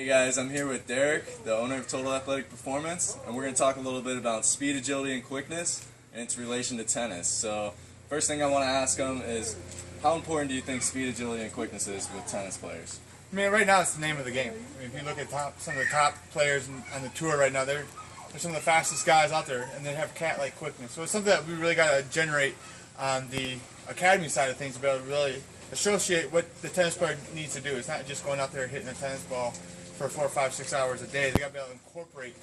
Hey guys, I'm here with Derek, the owner of Total Athletic Performance, and we're going to talk a little bit about speed, agility, and quickness and its relation to tennis. So, first thing I want to ask him is, how important do you think speed, agility, and quickness is with tennis players? I mean, right now it's the name of the game. I mean, if you look at some of the top players on the tour right now, they're some of the fastest guys out there, and they have cat-like quickness. So it's something that we really got to generate on the academy side of things to be able to really associate what the tennis player needs to do. It's not just going out there hitting a tennis ball for 4, 5, 6 hours a day. They got to be able to incorporate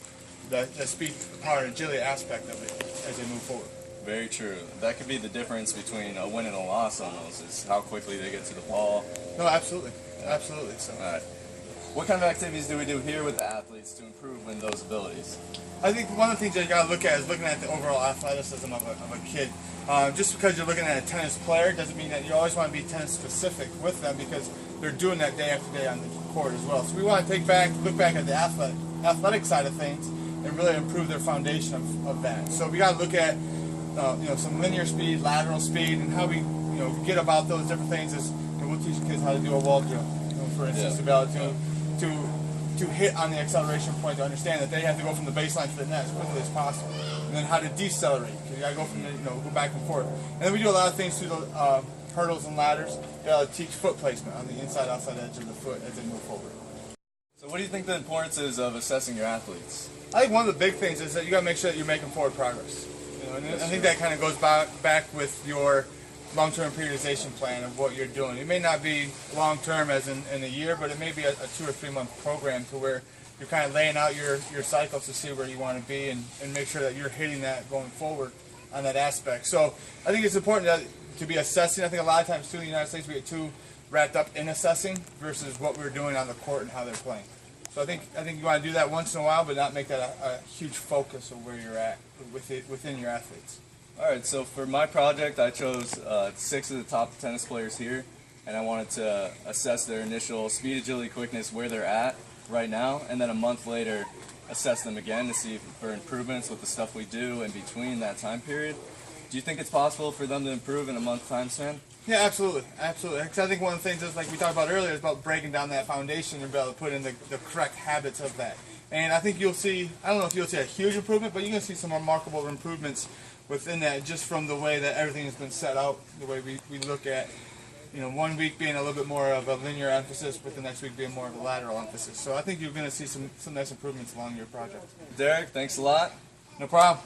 the speed, power, and agility aspect of it as they move forward. Very true. That could be the difference between a win and a loss almost, is how quickly they get to the ball. No, absolutely. Absolutely. So. All right. What kind of activities do we do here with the athletes to improve in those abilities? I think one of the things that you got to look at is looking at the overall athleticism of a kid. Just because you're looking at a tennis player doesn't mean that you always want to be tennis specific with them, because they're doing that day after day on the court as well. So we want to look back at the athletic side of things and really improve their foundation of that. So we got to look at some linear speed, lateral speed, and how we get about those different things. Is we'll teach kids how to do a wall drill, for instance, to be able to hit on the acceleration point, to understand that they have to go from the baseline to the net as quickly as possible, and then how to decelerate, because you got to go from go back and forth. And then we do a lot of things through the hurdles and ladders to teach foot placement on the inside outside edge of the foot as they move forward. So what do you think the importance is of assessing your athletes? I think one of the big things is that you got to make sure that you're making forward progress. And I think that kind of goes back with your long-term periodization plan of what you're doing. It may not be long-term as in a year, but it may be a 2 or 3 month program to where you're kind of laying out your cycles to see where you want to be and make sure that you're hitting that going forward on that aspect. So I think it's important to be assessing. I think a lot of times too in the United States we get too wrapped up in assessing versus what we're doing on the court and how they're playing. So I think you want to do that once in a while, but not make that a huge focus of where you're at within your athletes. All right, so for my project, I chose 6 of the top tennis players here, and I wanted to assess their initial speed, agility, quickness, where they're at right now, and then a month later assess them again to see for improvements with the stuff we do in between that time period. Do you think it's possible for them to improve in a month time span? Yeah, absolutely, absolutely. Because I think one of the things is, like we talked about earlier, is about breaking down that foundation and be able to put in the correct habits of that. And I think you'll see, I don't know if you'll see a huge improvement, but you're going to see some remarkable improvements within that, just from the way that everything has been set out, the way we look at, 1 week being a little bit more of a linear emphasis, but the next week being more of a lateral emphasis. So I think you're going to see some nice improvements along your project. Derek, thanks a lot. No problem.